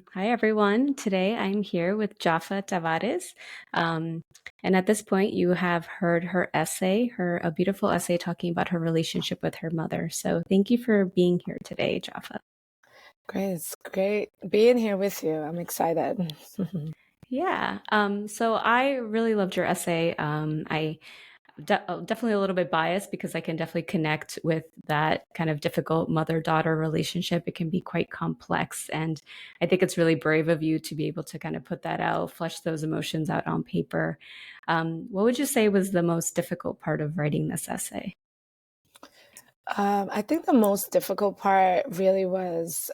Hi, everyone. Today I'm here with Djofa Tavares. Um, and at this point, you have heard her essay, a beautiful essay talking about her relationship with her mother. So thank you for being here today, Djofa. Great. It's great being here with you. I'm excited. Yeah. So I really loved your essay. Definitely a little bit biased because I can definitely connect with that kind of difficult mother-daughter relationship. It can be quite complex, and I think it's really brave of you to be able to kind of put that out, flesh those emotions out on paper. What would you say was the most difficult part of writing this essay? I think the most difficult part really was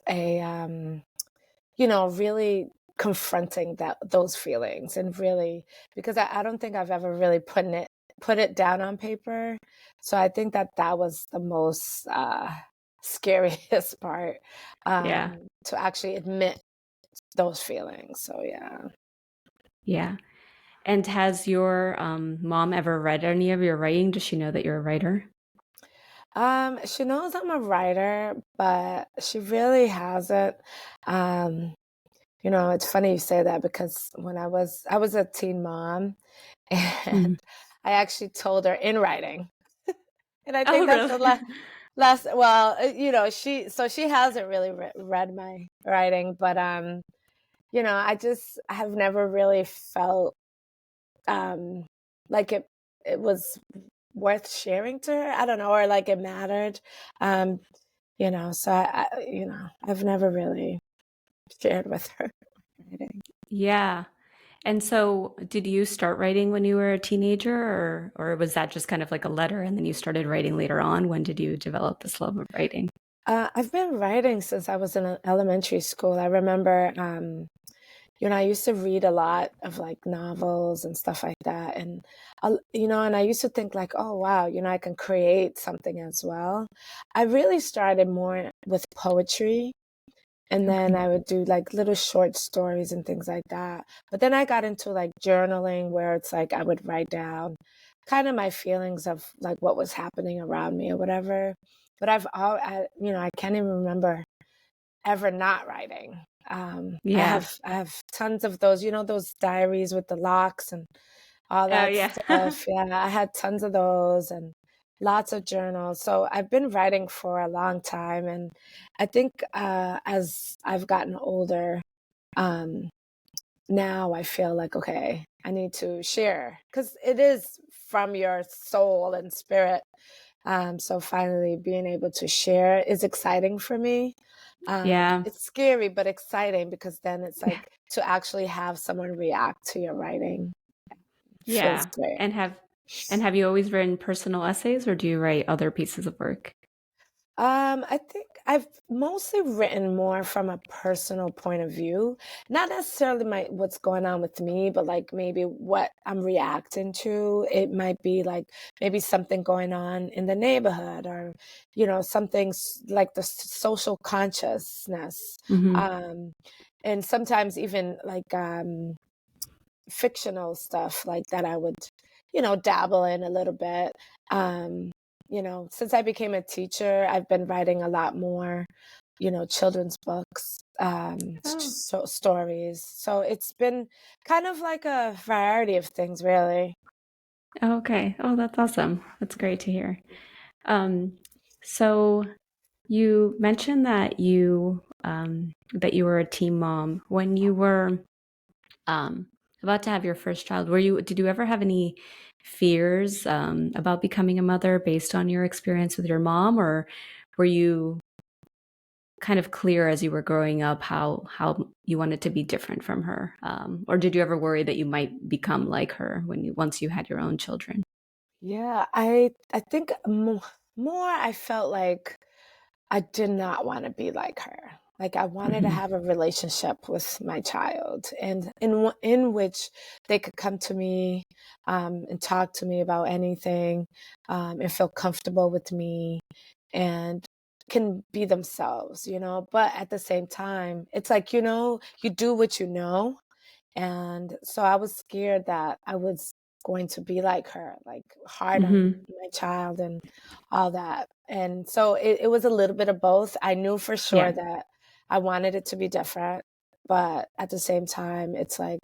really confronting those feelings and really because I don't think I've ever really put it down on paper. So I think that was the most scariest part Yeah, to actually admit those feelings. So yeah. yeah. And has your mom ever read any of your writing? Does she know that you're a writer? She knows I'm a writer, but she really hasn't. Um, it's funny you say that because when I was a teen mom Mhm. and I actually told her in writing. And I think Oh, that's the really? last well, she hasn't really read my writing, but I have never really felt um like it was worth sharing to her. I don't know, or like it mattered. Um, so I've never really shared with her writing. Yeah. And so, did you start writing when you were a teenager, or was that just kind of like a letter and then you started writing later on? When did you develop this love of writing? I've been writing since I was in elementary school. I remember, I used to read a lot of like novels and stuff like that. And I used to think like, oh, wow, I can create something as well. I really started more with poetry. And then Okay. I would do like little short stories and things like that. But then I got into like journaling where it's like I would write down kind of my feelings of like what was happening around me or whatever. But I can't even remember ever not writing. Yeah. I have tons of those, those diaries with the locks and all Oh, that yeah. stuff. Yeah, I had tons of those and lots of journals. So I've been writing for a long time, and I think as I've gotten older, um, now I feel like okay, I need to share because it is from your soul and spirit. So finally being able to share is exciting for me. Yeah. It's scary but exciting because then it's like to actually have someone react to your writing feels Yeah. great. And have you always written personal essays, or do you write other pieces of work? I think I've mostly written more from a personal point of view, not necessarily my what's going on with me, but like maybe what I'm reacting to. It might be like maybe something going on in the neighborhood, or something like the social consciousness, Hmm. um, and sometimes even like fictional stuff like that I would, dabble in a little bit. Um, since I became a teacher, I've been writing a lot more, children's books, Oh, stories. So it's been kind of like a variety of things, really. okay. Oh, that's awesome. That's great to hear. Um, so you mentioned that you were a teen mom when you were um, about to have your first child. Did you ever have any fears about becoming a mother based on your experience with your mom, or were you kind of clear as you were growing up how you wanted to be different from her, or did you ever worry that you might become like her once you had your own children? Yeah, I think more I felt like I did not want to be like her. Like I wanted to Hmm. have a relationship with my child, and in which they could come to me and talk to me about anything, and feel comfortable with me, and can be themselves. But at the same time, it's like you do what you know, and so I was scared that I was going to be like her, like hard on Hmm. my child and all that. And so it was a little bit of both. I knew for sure Yeah. that I wanted it to be different, But at the same time, it's like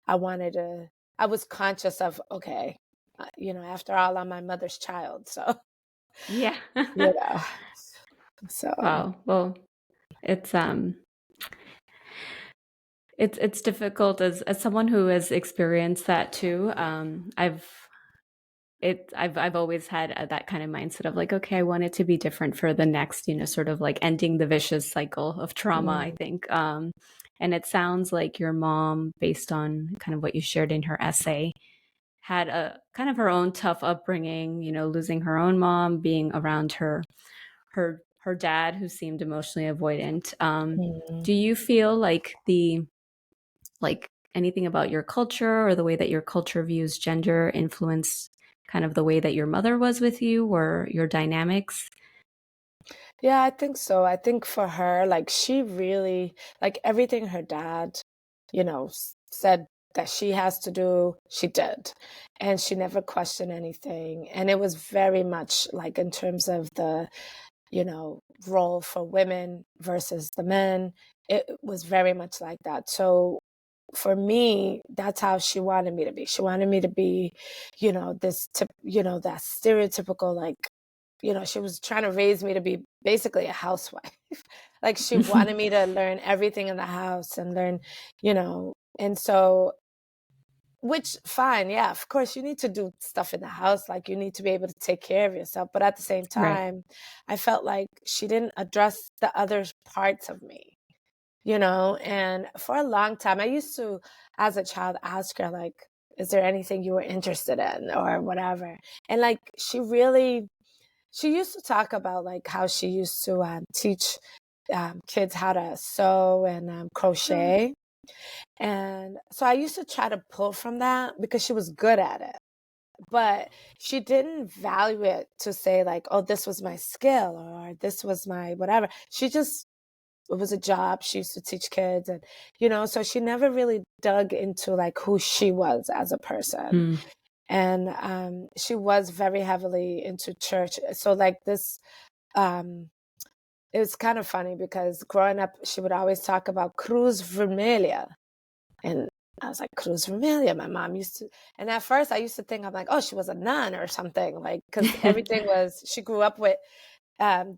I wanted to, I was conscious of, okay, after all, I'm my mother's child. So, Yeah. you know, so Wow. Well, it's it's difficult as someone who has experienced that too. I've always had that kind of mindset of like, okay, I want it to be different for the next, sort of like ending the vicious cycle of trauma, I mm, think. And it sounds like your mom, based on kind of what you shared in her essay, had a kind of her own tough upbringing, losing her own mom, being around her dad who seemed emotionally avoidant. mm. Do you feel like like anything about your culture or the way that your culture views gender influenced kind of the way that your mother was with you or your dynamics? Yeah, I think so. I think for her, like she really, like everything her dad, said that she has to do, she did. And she never questioned anything. And it was very much like in terms of the, you know, role for women versus the men, it was very much like that. So for me, that's how she wanted me to be. She wanted me to be, that stereotypical, like, she was trying to raise me to be basically a housewife. Like she wanted me to learn everything in the house and learn, and so, which fine, yeah, of course you need to do stuff in the house, like you need to be able to take care of yourself. But at the same Right. time, I felt like she didn't address the other parts of me, and for a long time I used to, as a child, ask her like, is there anything you were interested in or whatever. And like she used to talk about like how she used to teach kids how to sew and Oh. crochet. And so I used to try to pull from that because she was good at it, but she didn't value it to say like, oh, this was my skill or this was my whatever. She just, it was a job. She used to teach kids, and so she never really dug into like who she was as a person. Mm. And she was very heavily into church. So like this, um, it was kind of funny because growing up, she would always talk about Cruz Vermelha, and I was like, Cruz Vermelha. My mom used to, and at first I used to think I'm like, oh, she was a nun or something, like because everything was. She grew up with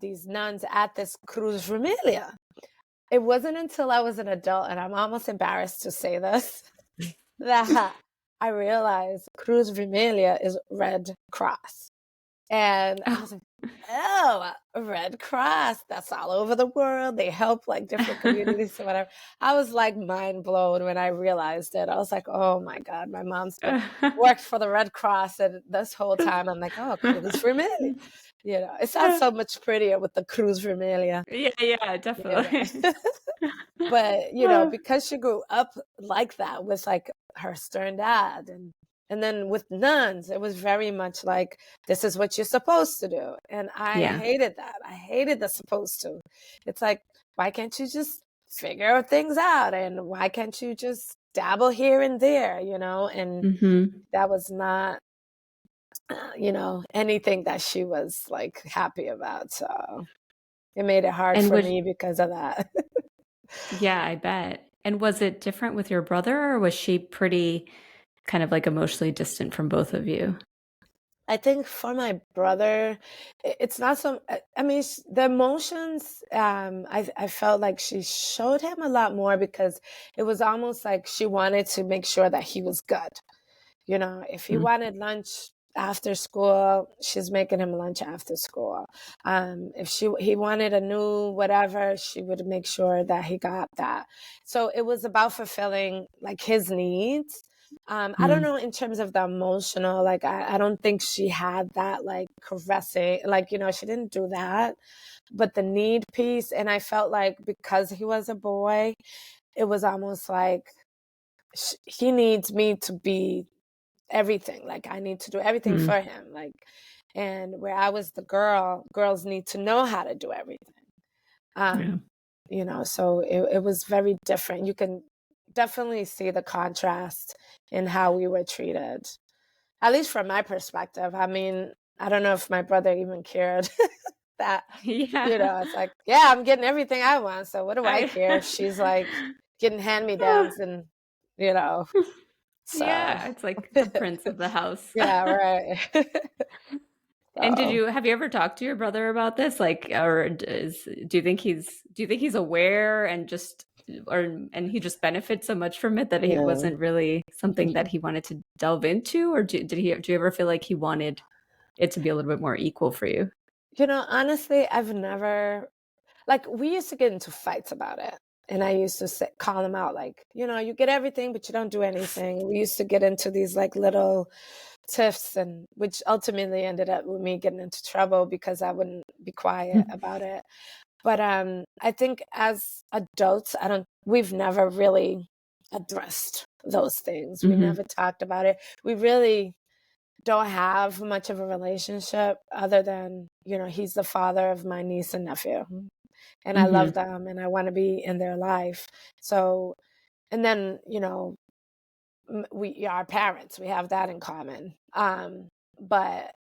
these nuns at this Cruz Vermelha. It wasn't until I was an adult, and I'm almost embarrassed to say this, that I realized Cruz Vermelha is Red Cross. And I Oh. was like, oh, Red Cross, that's all over the world. They help like different communities or whatever. I was like mind blown when I realized it. I was like, oh my God, my mom's been worked for the Red Cross. And this whole time I'm like, oh, Cruz Vermelha. It sounds so much prettier with the Cruz Vermelha. Yeah, yeah, You definitely. know. But, Oh, because she grew up like that with like her stern dad, and then with nuns, it was very much like this is what you're supposed to do. And I yeah. hated that. I hated the supposed to. It's like, why can't you just figure things out? And why can't you just dabble here and there, And Hmm. that was not anything that she was like happy about. So it made it hard And for was me because of that. Yeah, I bet. And was it different with your brother, or was she pretty kind of like emotionally distant from both of you? I think for my brother, it's not so. I mean, the emotions. I felt like she showed him a lot more because it was almost like she wanted to make sure that he was good. If he Mm. wanted lunch after school, she's making him lunch after school. If he wanted a new whatever, she would make sure that he got that. So it was about fulfilling like his needs. I don't Mm. know in terms of the emotional, like I don't think she had that like caressing, like she didn't do that. But the need piece, and I felt like because he was a boy, it was almost like he needs me to be everything. Like I need to do everything Mm. for him. Like, and where I was the girl, girls need to know how to do everything. Yeah. Um, so it was very different. You can definitely see the contrast in how we were treated, at least from my perspective. I mean, I don't know if my brother even cared that, Yeah. it's like, yeah, I'm getting everything I want. So what do I I care if she's like, getting hand-me-downs and, you know, so Yeah, it's like the prince of the house. yeah, right. And So, have you ever talked to your brother about this? Like, or do you think he's aware and just, or, and he just benefits so much from it that it yeah. wasn't really something that Mhm. he wanted to delve into? Or do you ever feel like he wanted it to be a little bit more equal for you? Honestly, I've never like, we used to get into fights about it, and I used to say call him out, like, "You get everything, but you don't do anything." We used to get into these, like, little tiffs, and which ultimately ended up with me getting into trouble because I wouldn't be quiet about it. But, I think as adults, I don't we've never really addressed those things. We Hmm. never talked about it. We really don't have much of a relationship other than, he's the father of my niece and nephew, and I love Hmm. them and I wanna be in their life. So and then, we are parents, we have that in common. But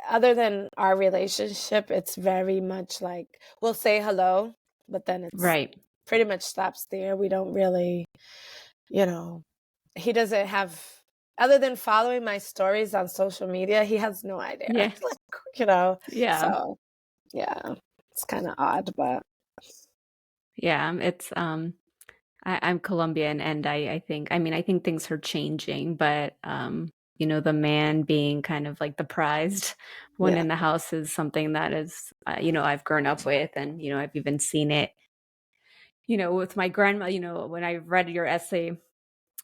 other than our relationship, it's very much like we'll say hello, but then it's Right. pretty much stops there. We don't really, you know, he doesn't have, other than following my stories on social media, he has no idea. Yeah. Like, you know, Yeah. so yeah, it's kind of odd, but Yeah. It's I'm Colombian, and I think, I mean, I think things are changing, but the man being kind of like the prized one yeah. in the house is something that is, I've grown up with, and I've even seen it, with my grandma. When I read your essay,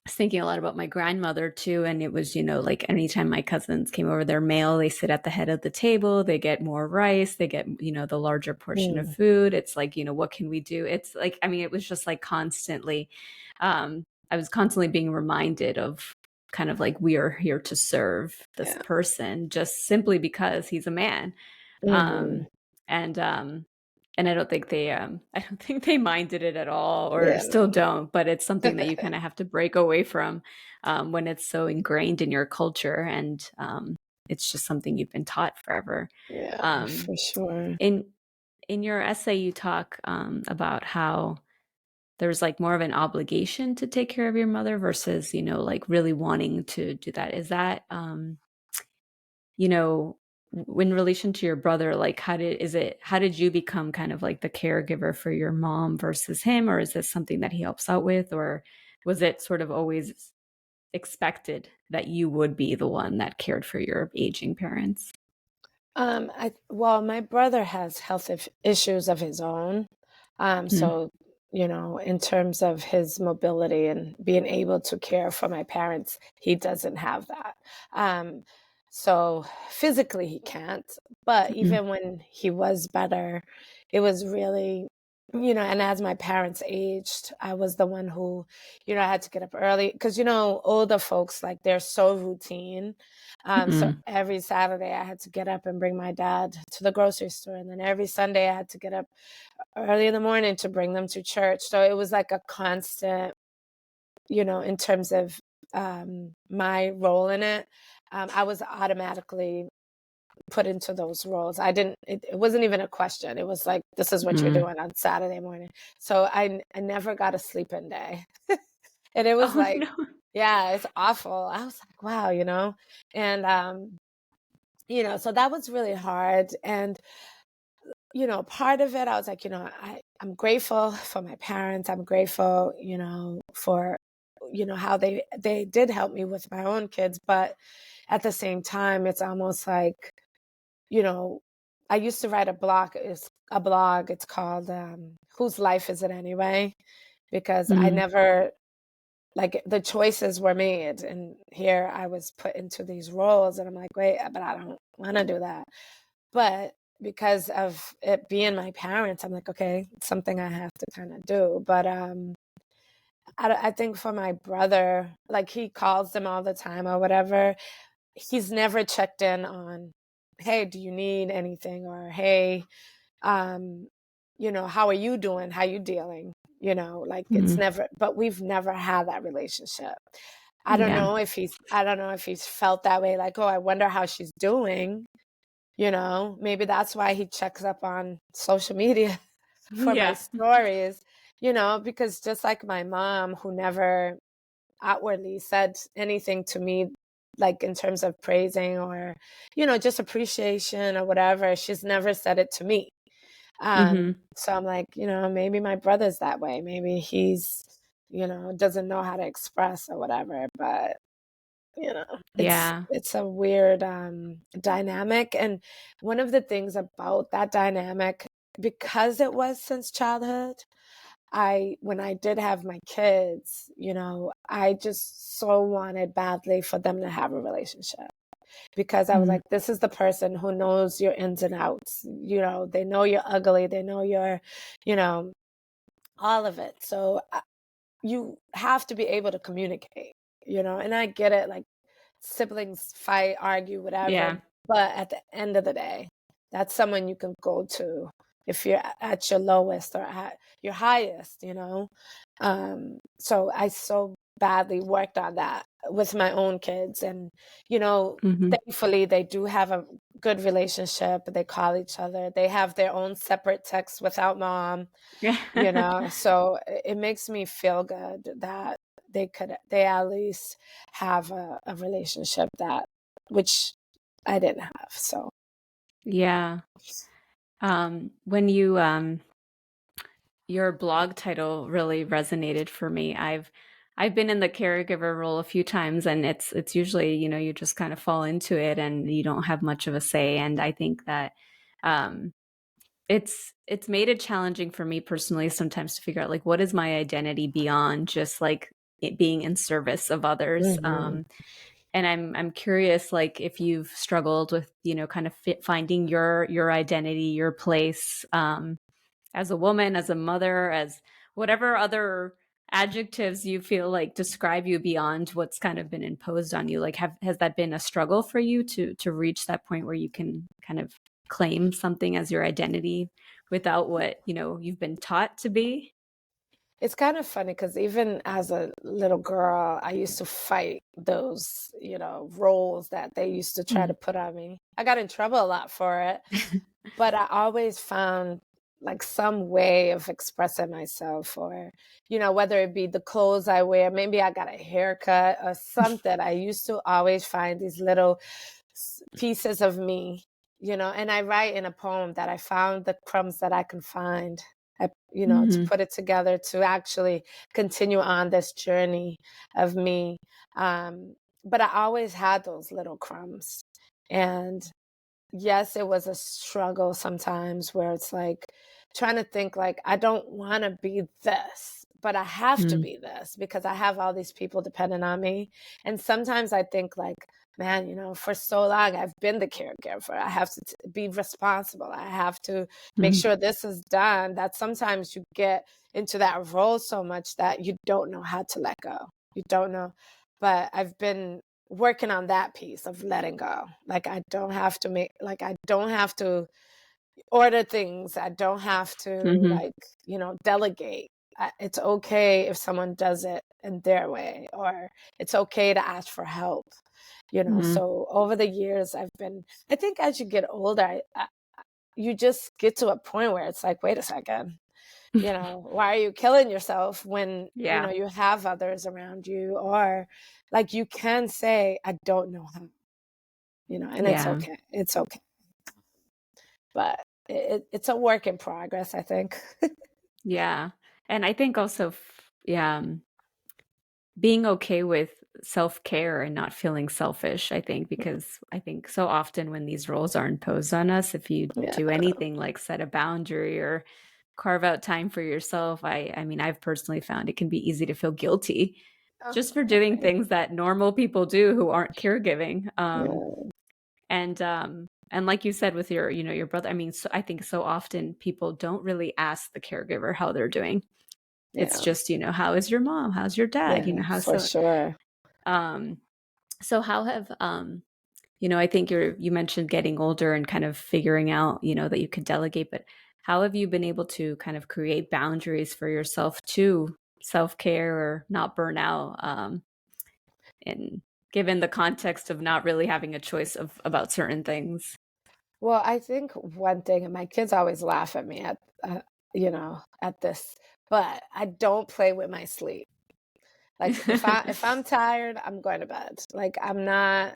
was thinking a lot about my grandmother too, and it was, like anytime my cousins came over, their male, they sit at the head of the table, they get more rice, they get, the larger portion of Mm, food. It's like, what can we do? It's like, I mean, it was just like constantly, I was constantly being reminded of kind of like, we are here to serve this yeah. person just simply because he's a man. Hmm. Um, and and I don't think they minded it at all, or Yeah. still No. don't, but it's something that you kind of have to break away from, when it's so ingrained in your culture, and it's just something you've been taught forever. Yeah, Um, for sure. in in your essay, you talk, about how there's like more of an obligation to take care of your mother versus, like really wanting to do that. Is that, you know, in relation to your brother, like how did you become kind of like the caregiver for your mom versus him? Or is this something that he helps out with? Or was it sort of always expected that you would be the one that cared for your aging parents? Well, my brother has health issues of his own. Mm, So, in terms of his mobility and being able to care for my parents, he doesn't have that. Um, so physically he can't, but mm, even when he was better, it was really, and as my parents aged, I was the one who, I had to get up early because, older folks, like they're so routine. So mm, every Saturday I had to get up and bring my dad to the grocery store. And then every Sunday I had to get up early in the morning to bring them to church. So it was like a constant, in terms of my role in it. I was automatically put into those roles. It wasn't even a question. It was like, this is what you're mm. doing on Saturday morning. So I never got a sleep in day. And it was Oh like, no. yeah, it's awful. I was like, wow, and so that was really hard. And, part of it, I was like, I'm grateful for my parents. I'm grateful, for, how they did help me with my own kids. But at the same time, it's almost like, you know, I used to write a blog. It's called Whose Life Is It Anyway? Because I Mm, never, like, the choices were made. And here I was put into these roles. And I'm like, wait, but I don't want to do that. But because of it being my parents, I'm like, okay, it's something I have to kind of do. But I think for my brother, like he calls them all the time or whatever, he's never checked in on, hey, do you need anything? Or hey, um, how are you doing? How you dealing? Like it's mm. never, but we've never had that relationship. Yeah. I don't know if he's felt that way, like, oh, I wonder how she's doing. Maybe that's why he checks up on social media for my Yeah. stories. because just like my mom, who never outwardly said anything to me, like in terms of praising or, just appreciation or whatever, she's never said it to me. Mhm. So I'm like, maybe my brother's that way. Maybe he's, doesn't know how to express or whatever. But it's Yeah. it's a weird dynamic. And one of the things about that dynamic, because it was since childhood, when I did have my kids, I just so wanted badly for them to have a relationship, because I was Mhm. like, this is the person who knows your ins and outs. They know you're ugly, they know you're, you know all of it. So you have to be able to communicate, and I get it, like, siblings fight, argue, whatever, Yeah. but at the end of the day, that's someone you can go to if you're at your lowest or at your highest. So I so badly worked on that with my own kids, and Mhm. thankfully they do have a good relationship. They call each other, they have their own separate texts without mom, Yeah. so it makes me feel good that they at least have a relationship, that which I didn't have. So Yeah. When you your blog title really resonated for me. I've been in the caregiver role a few times, and it's usually, you just kind of fall into it and you don't have much of a say. And I think that um it's made it challenging for me personally sometimes to figure out, like, what is my identity beyond just like it being in service of others. mhm. And I'm curious, like, if you've struggled with, kind of finding your identity, your place, as a woman, as a mother, as whatever other adjectives you feel like describe you beyond what's kind of been imposed on you. Like, has that been a struggle for you to reach that point where you can kind of claim something as your identity without what, you've been taught to be? It's kind of funny because even as a little girl, I used to fight those, roles that they used to try to Mm. put on me. I got in trouble a lot for it, but I always found like some way of expressing myself, or, whether it be the clothes I wear, maybe I got a haircut or something. I used to always find these little pieces of me, and I write in a poem that I found the crumbs that I can find. To Mhm. put it together, to actually continue on this journey of me. Um, but I always had those little crumbs. And yes, it was a struggle sometimes, where it's like trying to think, like, I don't want to be this, but I have to Mm. be this because I have all these people dependent on me. And sometimes I think, like, man, for so long I've been the caregiver. I have to be responsible. I have to make Mhm. sure this is done. That sometimes you get into that role so much that you don't know how to let go. You don't know. But I've been working on that piece of letting go. Like, I don't have to order things. I don't have to, Mhm. like, delegate. It's okay if someone does it in their way, or it's okay to ask for help. Mhm. So over the years, I think as you get older, you just get to a point where it's like, wait a second, why are you killing yourself when, Yeah. you have others around you? Or, like, you can say, I don't know how, and it's Yeah. okay. It's okay. But it's a work in progress, I think. Yeah. And I think also, yeah, being okay with self-care and not feeling selfish, I think, because I think so often when these roles are imposed on us, if you Yeah. do anything like set a boundary or carve out time for yourself, I mean, I've personally found it can be easy to feel guilty Oh, just for doing right. things that normal people do who aren't caregiving. Yeah. And like you said with your brother, I mean, so I think so often people don't really ask the caregiver how they're doing. It's Yeah. just, how is your mom? How's your dad? Yeah. How's For so sure. um so how have I think you mentioned getting older and kind of figuring out, that you could delegate, but how have you been able to kind of create boundaries for yourself to self-care or not burn out, in given the context of not really having a choice of about certain things? Well, I think one thing, and my kids always laugh at me at this, but I don't play with my sleep. Like if I'm tired, I'm going to bed. Like I'm not,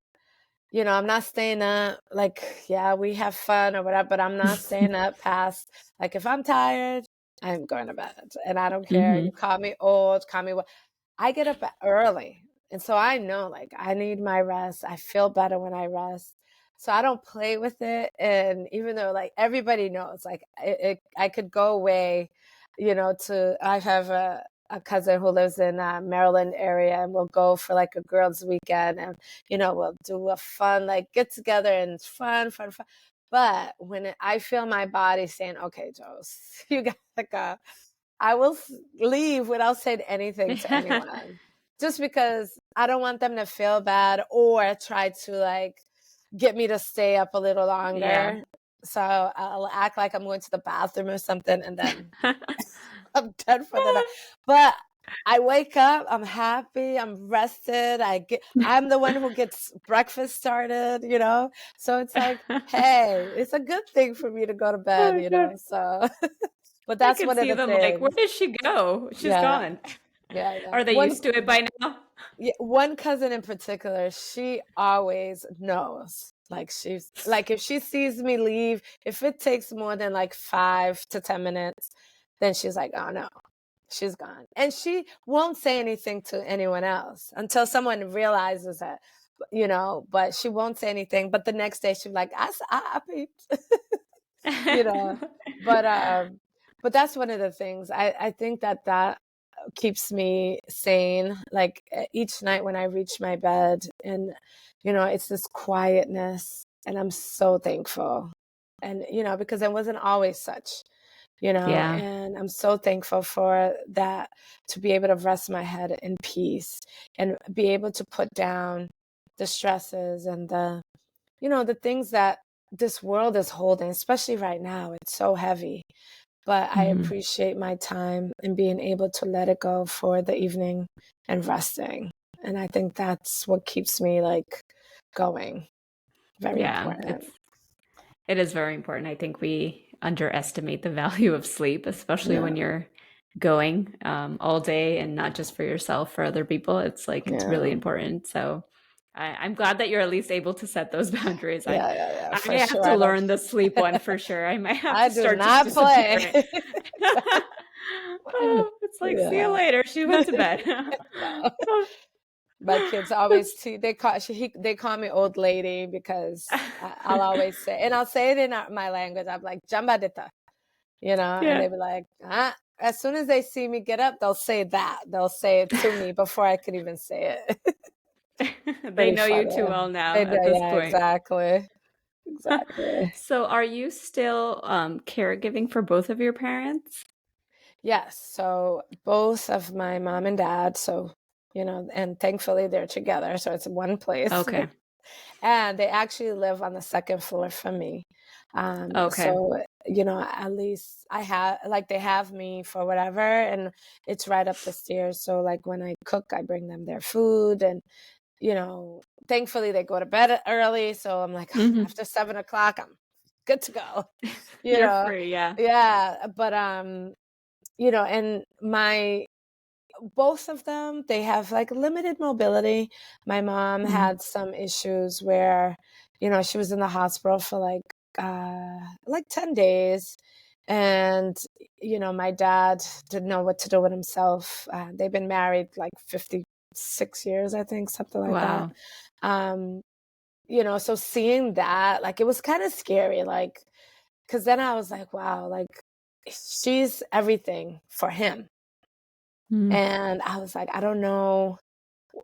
I'm not staying up. Like, yeah, we have fun or whatever, but I'm not staying up past, like, if I'm tired, I'm going to bed. And I don't care. You Mhm. call me old, call me what. I get up early. And so I know, like, I need my rest. I feel better when I rest. So I don't play with it. And even though, like, everybody knows, like, I could go away, I have a cousin who lives in Maryland area, and we'll go for like a girls' weekend, and we'll do a fun like get together, and it's fun, fun, fun. But when I feel my body saying, "Okay, Joe, you gotta go," I will leave without saying anything to anyone, just because I don't want them to feel bad or try to like get me to stay up a little Yeah. longer. So I'll act like I'm going to the bathroom or something, and then I'm done for the night. But I wake up, I'm happy, I'm rested. I'm the one who gets breakfast started. So it's like, hey, it's a good thing for me to go to Oh, bed. God. So but I that's could one of see the them like, "Where things. did she go? She's Yeah, gone." yeah, yeah. Are they used to it by now? Yeah, one cousin in particular, she always knows. Like she's like if she sees me leave, if it takes more than like 5 to 10 minutes, then she's like, oh no, she's gone. And she won't say anything to anyone else until someone realizes it, but she won't say anything. But the next day she's like, I peeped, you know. But but that's one of the things. I think that keeps me sane. Like each night when I reach my bed, and it's this quietness, and I'm so thankful. And because it wasn't always such, Yeah. and I'm so thankful for that, to be able to rest my head in peace and be able to put down the stresses and the things that this world is holding, especially right now. It's so heavy, but I Mhm. appreciate my time and being able to let it go for the evening and resting. And I think that's what keeps me like going. Very Yeah, important. it is very important. I think we underestimate the value of sleep, especially Yeah. when you're going all day and not just for yourself, for other people. It's like it's really Yeah. important. So I'm glad that you're at least able to set those boundaries. I Yeah. Yeah. Yeah. I For have sure. to I don't. learn the sleep one for sure. I might have I to do start just not play. disappearing. Exactly. Oh, it's like, see you Yeah. later. She went to bed. No. My kids always they call me old lady because I'll always say, and I'll say it in my language. I'm like jamba dita, and Yeah. they be like, ah. As soon as they see me get up, they'll say that. They'll say it to me before I could even say it. They Pretty know you funny. too well now They do, at this yeah, point. exactly. Exactly. So are you still caregiving for both of your parents? Yes. So both of my mom and dad, and thankfully they're together. So it's one place. Okay. And they actually live on the second floor from me. Okay. So, at least I have, like, they have me for whatever, and it's right up the stairs. So, like, when I cook, I bring them their food, and, thankfully they go to bed early. So I'm like, Mhm. after 7 o'clock, I'm good to go, you You're know? free, yeah. Yeah. But, and both of them, they have like limited mobility. My mom Mhm. had some issues where, she was in the hospital for like 10 days. And, my dad didn't know what to do with himself. They've been married like 56 years, I think, something like that. Wow. Um, so seeing that, like, it was kind of scary, like, because then I was like, wow, like, she's everything for him. Mm. And I was like, I don't know,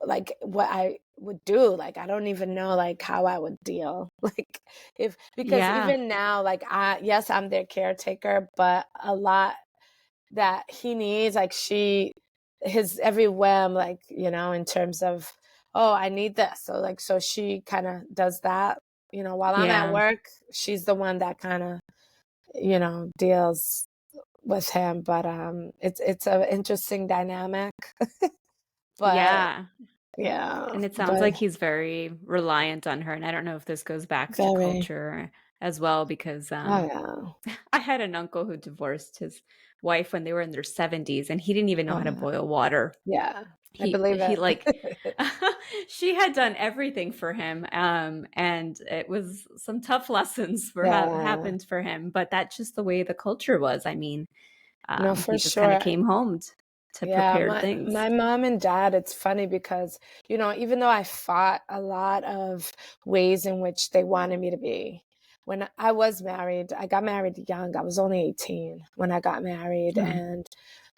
like, what I would do. Like, I don't even know, like, how I would deal. Like, because Yeah. even now, like, yes, I'm their caretaker, but a lot that he needs, like, his every whim, like, in terms of, oh, I need this. So she kind of does that, while I'm at Yeah. work, she's the one that kind of, deals with him. But it's an interesting dynamic. But Yeah. yeah, And it sounds but like he's very reliant on her. And I don't know if this goes back to very. culture as well, because Oh, yeah. I had an uncle who divorced his wife when they were in their 70s, and he didn't even know how to Uh, boil water. yeah, I believe He it. like she had done everything for him, and it was some tough lessons for Yeah, happened for him, but that's just the way the culture was. I mean, no, he for just kind of sure. came home to Yeah, prepared my things. mom and dad, it's funny because, even though I fought a lot of ways in which they wanted me to be, when I was married, I got married young. I was only 18 when I got married. Mm. And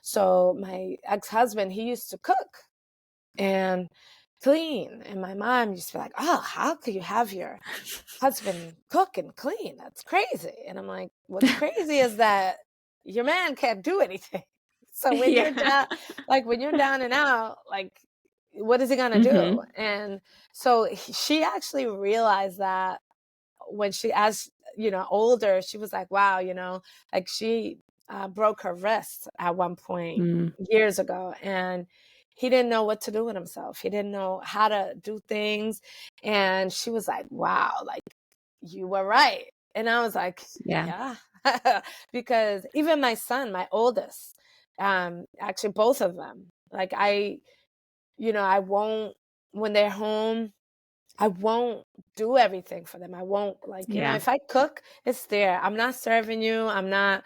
so my ex-husband, he used to cook and clean. And my mom used to be like, "Oh, how could you have your husband cook and clean? That's crazy." And I'm like, "What's crazy is that your man can't do anything." So when you're Yeah. down, like when you're down and out, like what is he gonna do? Hmm. And so she actually realized that when she, as older, she was like, "Wow," like she broke her wrist at one point Mm. years ago, and he didn't know what to do with himself. He didn't know how to do things, and she was like, "Wow, like you were right." And I was like, Yeah. "Yeah," because even my son, my oldest, actually both of them, like I won't when they're home. I won't do everything for them. I won't, like, Yeah. if I cook, it's there. I'm not serving you. I'm not,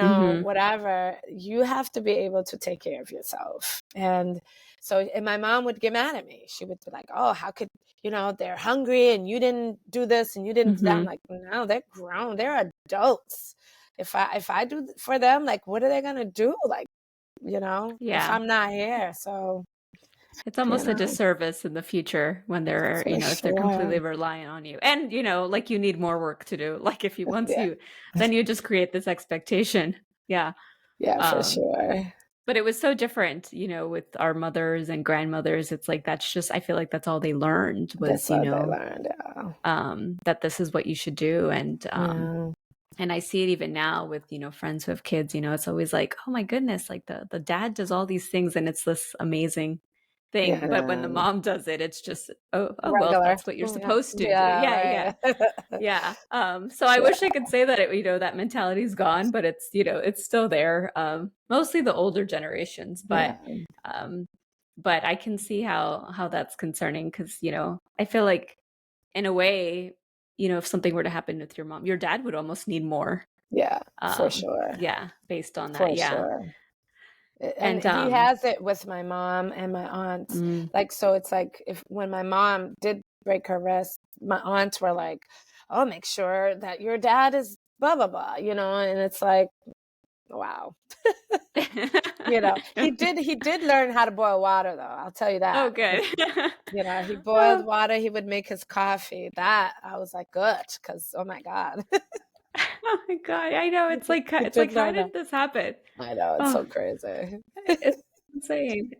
Hmm. whatever. You have to be able to take care of yourself. And so, and my mom would get mad at me. She would be like, "Oh, how could, they're hungry and you didn't do this and you didn't do that." I'm Hmm. like, "No, they're grown. They're adults. If I do for them, like, what are they going to do? Like, if Yeah. I'm not here." So, It's you almost a know, disservice in the future when they're, for if they're sure. completely relying on you. And, like you need more work to do. Like if you once Yeah. you then you just create this expectation. Yeah. Yeah, for Um sure. but it was so different, with our mothers and grandmothers. It's like that's just I feel like that's all they learned was, That's all they learned, yeah. that this is what you should do. Yeah. And I see it even now with, friends who have kids, it's always like, oh my goodness, like the dad does all these things and it's this amazing thing. But when the Yeah. mom does it, it's just, oh well, Regular. that's what you're Oh, yeah. supposed to do. Yeah, Yeah, yeah. right. Yeah. So I Yeah, wish I could say that that mentality's gone, but it's still there. Mostly the older generations, yeah, um, but I can see how that's concerning because, I feel like in a way, if something were to happen with your mom, your dad would almost need more. yeah, for sure, Yeah, based on that. for Yeah. sure. And And he has it with my mom and my aunts. mm, Like, so it's like if when my mom did break her wrist, my aunts were like, "Oh, make sure that your dad is blah blah blah," and it's like, wow. He did learn how to boil water though, I'll tell you oh, that. good. He boiled Oh, water, he would make his coffee. That I was like, good, because oh my God. oh my God. I know. He It's did like, how learn that. did this happen? I know, it's Oh, so crazy. it's insane.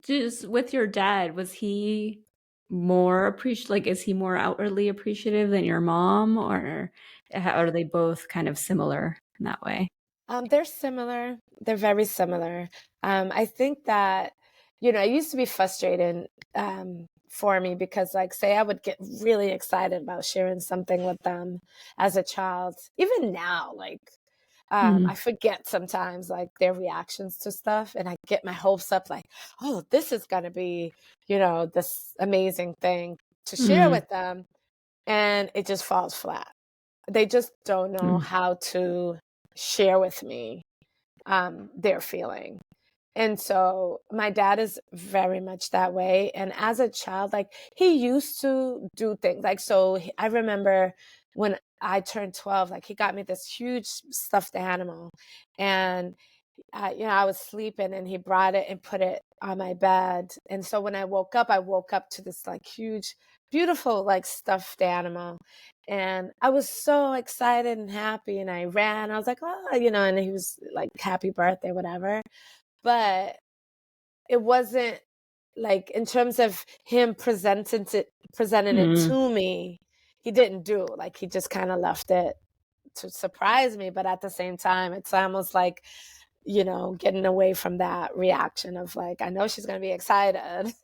Just with your dad, was he more is he more outwardly appreciative than your mom, or are they both kind of similar in that way? They're similar. They're very similar. I think that, it used to be frustrating for me because, like, say I would get really excited about sharing something with them as a child. Even now, like, I Mm, forget sometimes, like, their reactions to stuff, and I get my hopes up, like, "Oh, this is gonna be, this amazing thing to share mm, with them," and it just falls flat. They just don't know mm, how to share with me their feeling. And so my dad is very much that way. And as a child, like he used to do things like, so I remember when I turned 12, like he got me this huge stuffed animal. And I was sleeping and he brought it and put it on my bed. And so when I woke up to this like huge, beautiful, like stuffed animal. And I was so excited and happy. And I ran. I was like, "Oh," and he was like, "Happy birthday," whatever. But it wasn't like in terms of him presenting it mm. to me, he didn't do like he just kind of left it to surprise me. But at the same time, it's almost like getting away from that reaction of like, I know she's going to be excited.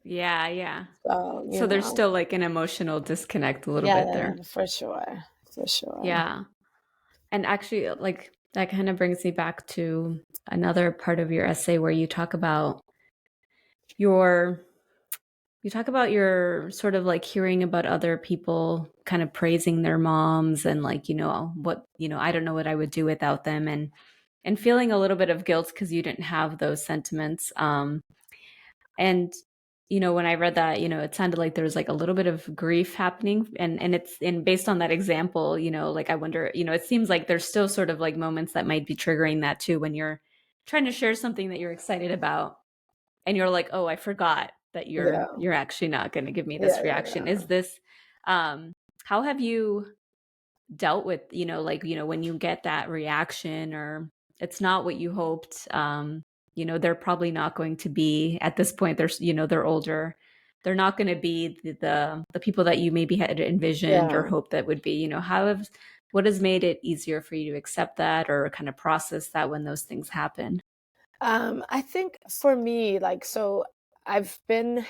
Yeah, yeah. So, So there's still like an emotional disconnect a little bit yeah, there. for sure. For sure. Yeah. And actually, like That kind of brings me back to another part of your essay where your you talk about your sort of like hearing about other people kind of praising their moms and like, I don't know what I would do without them, and feeling a little bit of guilt because you didn't have those sentiments. And when I read that, it sounded like there was like a little bit of grief happening, and based on that example, like I wonder, it seems like there's still sort of like moments that might be triggering that too when you're trying to share something that you're excited about and you're like, oh, I forgot that you're Yeah, you're actually not going to give me yeah, this yeah, reaction. yeah. Is this how have you dealt with, like, when you get that reaction or it's not what you hoped, they're probably not going to be at this point, they're older. They're not going to be the people that you maybe had envisioned or Yeah. hoped that would be, what has made it easier for you to accept that or kind of process that when those things happen? I think for me, like, I've been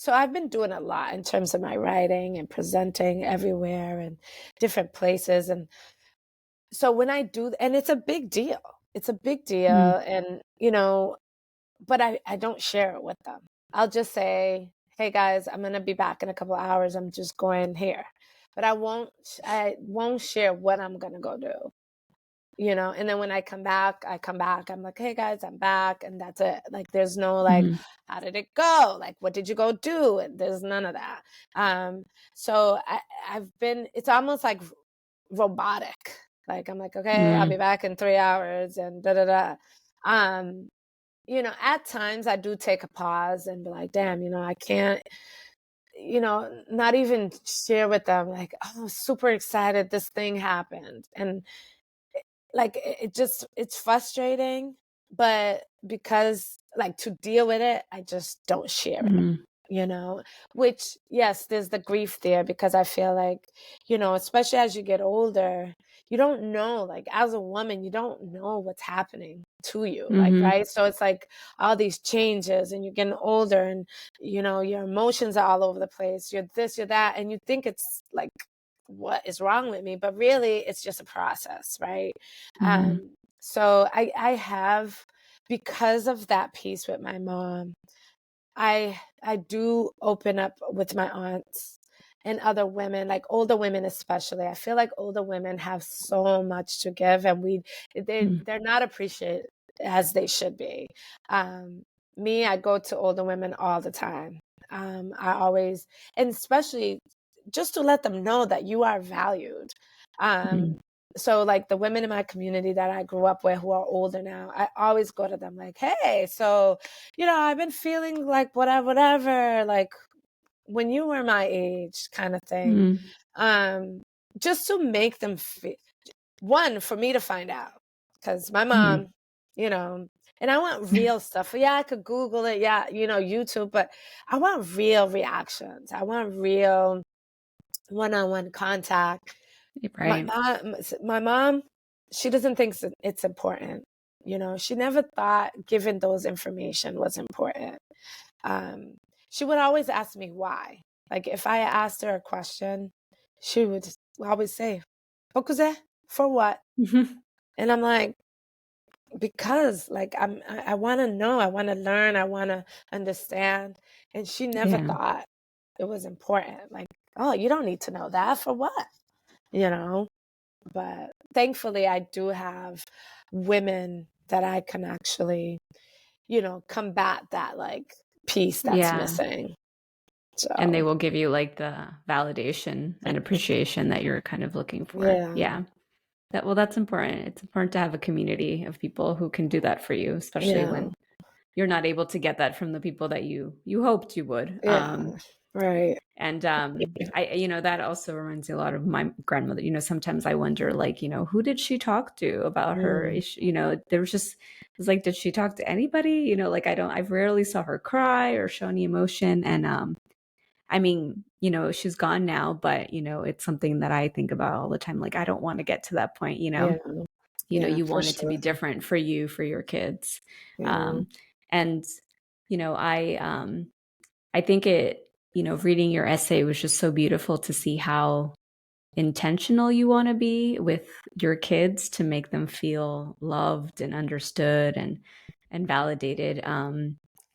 I've been doing a lot in terms of my writing and presenting everywhere and different places. And so when I do, and it's a big deal. It's a big deal. Mm, And, but I don't share it with them. I'll just say, hey guys, I'm gonna be back in a couple of hours. I'm just going here. But I won't share what I'm gonna go do. And then when I come back, I'm like, hey guys, I'm back, and that's it. Like, there's no like, mhm, how did it go? Like, what did you go do? And there's none of that. So I've been, it's almost like robotic. Like, I'm like, okay, I'll be mm, back in 3 hours and da da da. Um, at times I do take a pause and be like, damn, I can't, not even share with them, like, oh, super excited, this thing happened. And like it's frustrating, but because like to deal with it, I just don't share it, mhm, you know, which, yes, there's the grief there because I feel like, especially as you get older, you don't know, like as a woman, you don't know what's happening to you, like, mhm, right? So it's like all these changes and you're getting older and, your emotions are all over the place. You're this, you're that, and you think it's like, what is wrong with me? But really, it's just a process, right? mhm, So I have, because of that piece with my mom, I do open up with my aunts and other women, like older women especially. I feel like older women have so much to give, and mm, they're not appreciated as they should be. Um, Me, I go to older women all the time. I always, and especially just to let them know that you are valued. mm, Um, so like the women in my community that I grew up with who are older now, I always go to them like, hey, so I've been feeling like whatever, like when you were my age kind of thing. mm, Um, just to make them feel, one, for me to find out. Because my mhm, mom, you know, and I want real stuff. Yeah, I could Google it, yeah, YouTube, but I want real reactions. I want real one-on-one contact. My right. mom, my mom, she doesn't think it's important. She never thought giving those information was important. Um, she would always ask me why. Like if I asked her a question, she would always say, "Okuze, for what?" Mhm. And I'm like, because like I want to know, I want to learn, I want to understand. And she never Yeah. thought it was important. Like, oh, you don't need to know that for what? You know? But thankfully, I do have women that I can actually, combat that like piece that's Yeah. missing. And they So, will give you like the validation and appreciation that you're kind of looking for. yeah, Yeah. That's important. It's important to have a community of people who can do that for you, especially yeah, when you're not able to get that from the people that you hoped you would. yeah, right. And that also reminds me a lot of my grandmother. Sometimes I wonder, like, who did she talk to about her Mm, issue? There was just, it was like, did she talk to anybody? Like I rarely saw her cry or show any emotion. And I mean, she's gone now, but it's something that I think about all the time. Like, I don't want to get to that point. yeah, yeah, You for want it to sure. be different for you, for your kids. Yeah, And I think reading your essay was just so beautiful to see how intentional you want to be with your kids to make them feel loved and understood and validated.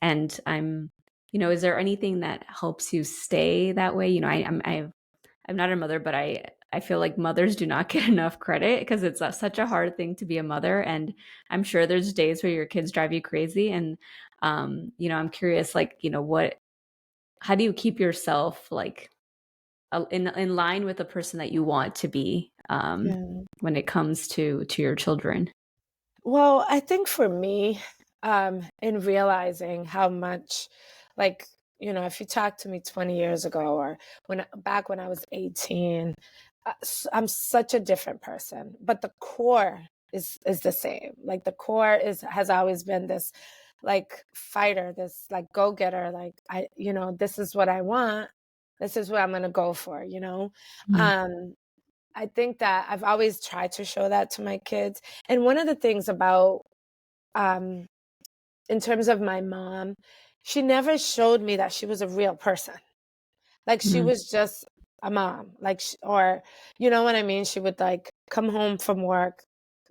And I'm, is there anything that helps you stay that way? I'm not a mother, but I feel like mothers do not get enough credit because it's such a hard thing to be a mother. And I'm sure there's days where your kids drive you crazy. And I'm curious, like, how do you keep yourself like in line with the person that you want to be Yeah. when it comes to your children? Well, I think for me, in realizing how much, like, if you talked to me 20 years ago or back when I was 18, I'm such a different person, but the core is the same. Like the core has always been this like fighter, this like go-getter, like this is what I want. This is what I'm going to go for. Mm, Um I think that I've always tried to show that to my kids. And one of the things about, um, in terms of my mom, she never showed me that she was a real person. Like she mm, was just a mom, like, or, you know what I mean? She would like come home from work,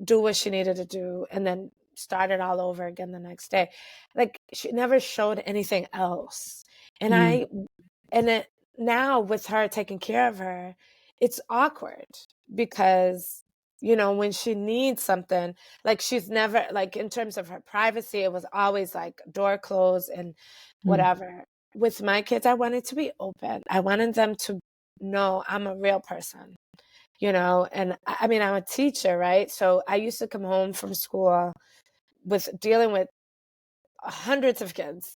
do what she needed to do, and then start it all over again the next day. Like she never showed anything else. And mm, and it, now with her taking care of her, it's awkward because when she needs something, like she's never like in terms of her privacy, it was always like door closed and mm, whatever. With my kids, I wanted to be open. I wanted them to know I'm a real person, and I mean, I'm a teacher, right? So I used to come home from school with dealing with hundreds of kids,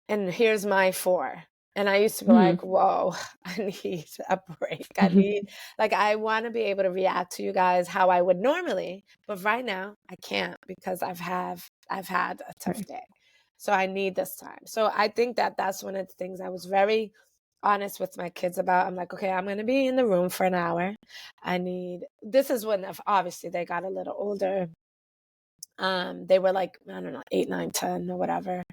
and here's my four. And I used to be mm. like, whoa, I need a break. I want to be able to react to you guys how I would normally, but right now I can't because I've had a tough Right. day. So I need this time. So I think that that's one of the things I was very honest with my kids about. I'm like, okay, I'm going to be in the room for an hour. This is when obviously they got a little older. They were like, I don't know, 8, 9, 10 or whatever.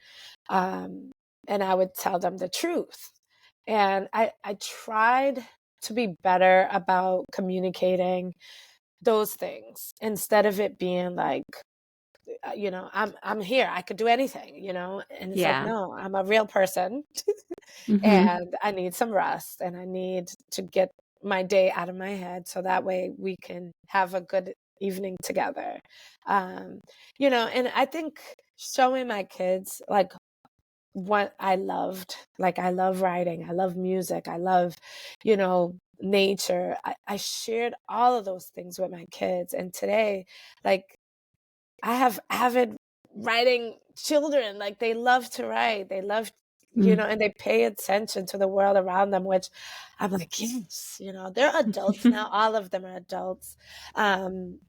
Um, and I would tell them the truth. And I tried to be better about communicating those things instead of it being like, I'm here, I could do anything. And it's like, Yeah. no, I'm a real person Hmm. and I need some rest and I need to get my day out of my head so that way we can have a good evening together. Um, and I think showing my kids like what I loved. Like I love writing, I love music, I love, nature. I shared all of those things with my kids. And today, like I have avid writing children. Like they love to write. They love, Mm. and they pay attention to the world around them, which I'm like, yes, they're adults now. All of them are adults. Um,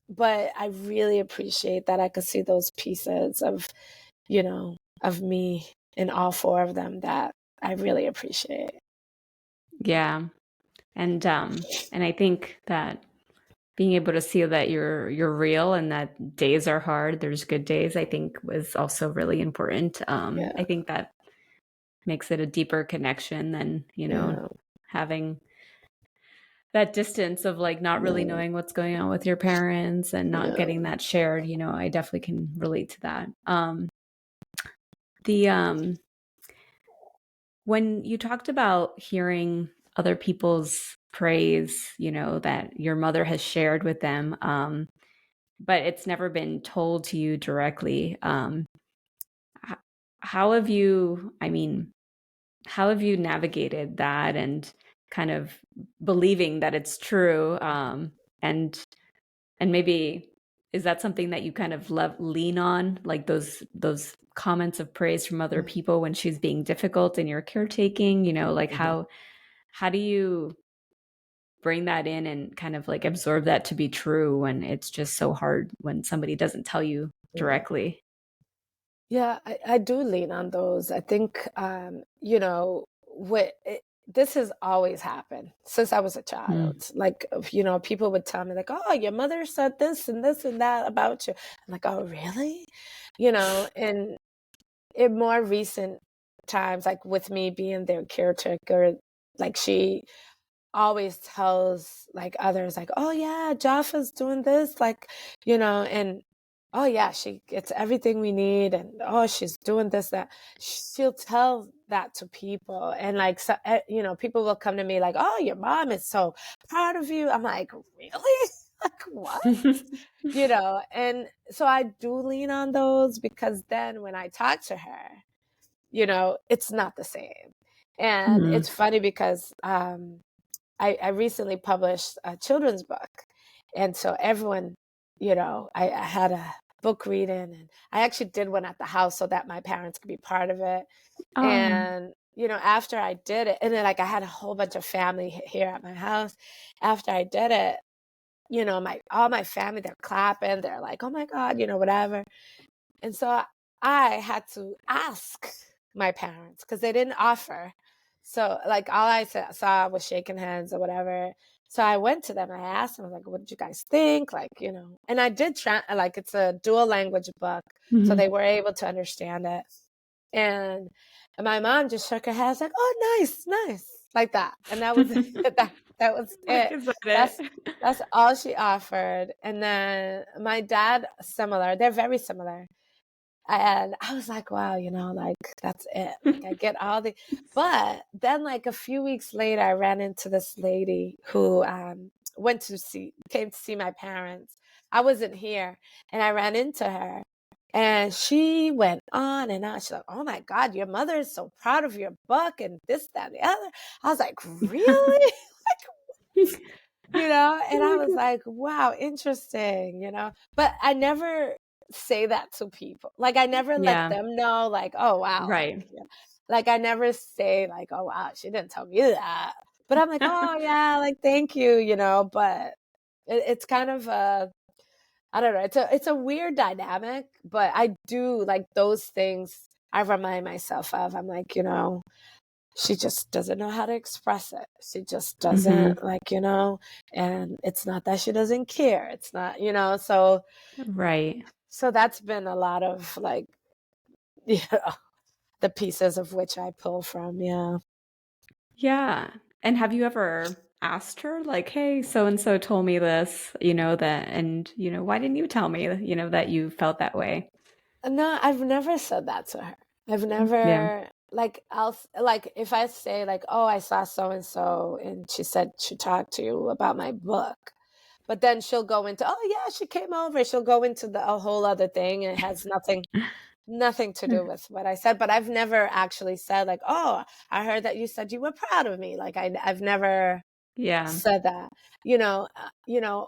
but I really appreciate that I could see those pieces of me in all four of them that I really appreciate. Yeah. And I think that being able to see that you're real and that days are hard, there's good days, I think was also really important. I Yeah, think that makes it a deeper connection than, yeah, having that distance of like not really yeah, knowing what's going on with your parents and not yeah, getting that shared. I definitely can relate to that. The When you talked about hearing other people's praise, that your mother has shared with them, but it's never been told to you directly. H- how have you, I mean, how have you navigated that and kind of believing that it's true? And maybe is that something that you kind of lean on, like those comments of praise from other mm, people when she's being difficult in your caretaking? Like mhm, how do you bring that in and kind of like absorb that to be true when it's just so hard when somebody doesn't tell you yeah. directly? Yeah, I do lean on those. I think, this has always happened since I was a Mm, child. Like, people would tell me, like, oh, your mother said this and that about you. I'm like, oh, really? And in more recent times, like with me being their caretaker, like always tells like others like, "Oh yeah, Jaffa's doing this," like, and oh yeah, she gets everything we need, and oh, she's doing this, that. She'll tell that to people, and like, so, people will come to me like, "Oh, your mom is so proud of you." I'm like, "Really?" Like, what? And so I do lean on those because then when I talk to her, it's not the same. And Mhm. it's funny because I recently published a children's book. And so everyone, I had a book reading, and I actually did one at the house so that my parents could be part of it. Oh. And, after I did it, and then like I had a whole bunch of family here at my house. After I did it, all my family, they're clapping, they're like, "Oh my God," whatever. And so I had to ask my parents because they didn't offer. So like all saw was shaking hands or whatever. So I went to them and I asked them, like, "What did you guys think?" Like, and I did like it's a dual language book, so they Mhm. were able to understand it. And my mom just shook her head, like, "Oh, nice, nice," like that, and that was it. That was Like, it. is that That's it? that's all she offered. And then my dad, similar. They're very similar. And I was like, wow, like that's it. Like I get all the, but then like a few weeks later, I ran into this lady who came to see my parents. I wasn't here, and I ran into her, and she went on and on. She's like, "Oh my God, your mother is so proud of your book and this, that, and the other." I was like, "Really?" And I Oh was my like, wow, interesting, but I never say that to people. Like, I never let Yeah, them know, like, oh, wow, like, right. yeah. Like, I never say, like, oh, wow, she didn't tell me that. But I'm like, oh, yeah, like, thank you, but it's kind of I don't know, it's a weird dynamic, but I do like those things I remind myself of. I'm like, she just doesn't know how to express it. She just Mhm. doesn't like, and it's not that she doesn't care. It's not, Right. so that's been a lot of like, you know, the pieces of which I pull from. Yeah. Yeah. And have you ever asked her like, "Hey, so and so told me this, that and, why didn't you tell me, that you felt that way?" No, I've never said that to her. I've Yeah. never like like if I say like, "Oh, I saw so and so and she said she talked to you about my book." But then she'll go into, "Oh yeah, she came over." She'll go into a whole other thing. It has nothing to do with what I said, but I've never actually said like, "Oh, I heard that you said you were proud of me." Like I've never Yeah. said that.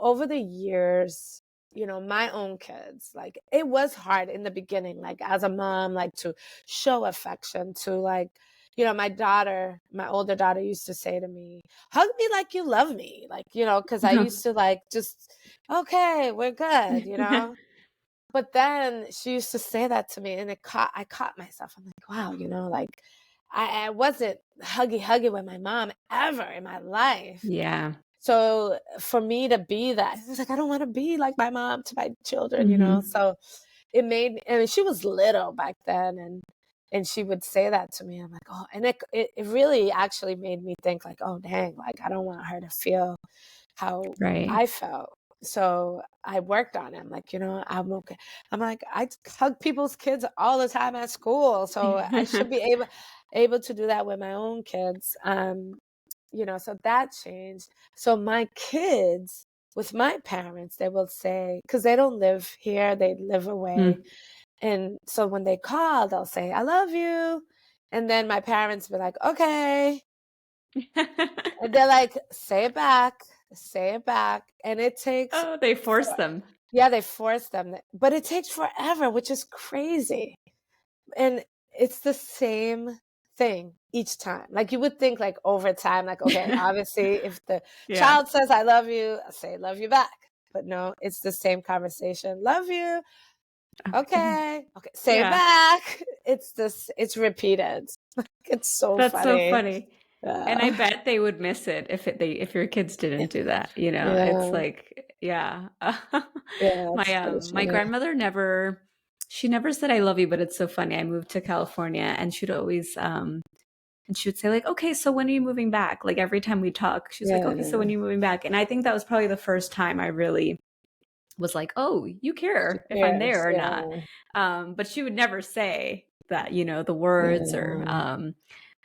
Over the years, my own kids, like it was hard in the beginning, like as a mom, like to show affection to like, my older daughter used to say to me, "Hug me like you love me." Like, because I used to like just, okay, we're good, but then she used to say that to me, and I caught myself. I'm like, wow, like I wasn't huggy huggy with my mom ever in my life. Yeah. So for me to be that, it was like I don't want to be like my mom to my children, Mhm. So it made. I mean, she was little back then, and she would say that to me. I'm like, oh, and it really actually made me think like, oh dang, like I don't want her to feel how Right. I felt. So I worked on it. I'm like, I'm okay. I'm like, I hug people's kids all the time at school. So I should be able to do that with my own kids. So that changed. So my kids with my parents, they will say, because they don't live here, they live away. Mm. And so when they call, they'll say, "I love you." And then my parents be like, "Okay." And they're like, "Say it back, say it back." And it takes, Oh, they for, force them. yeah, they force them, but it takes forever, which is crazy. And it's the same thing each time. Like you would think like over time, like, okay, obviously if the Yeah. child says, "I love you," I say, "Love you back." But no, it's the same conversation. "Love you." Okay. Okay. Okay. Say it Yeah. back. It's repeated. It's so That's so funny. funny. And I Yeah. bet they would miss it if your kids didn't do that, It's Yeah. like, yeah. Yeah. My, It's pretty my funny. grandmother she never said I love you, but it's so funny. I moved to California and she'd always, And she would say like, okay, so when are you moving back? Like every time we talk, she's like, okay, so when Yeah. are you moving back? And I think that was probably the first time I really was like, oh, you She care if I'm cares. there or not. Yeah. But she would never say that, the words or Yeah.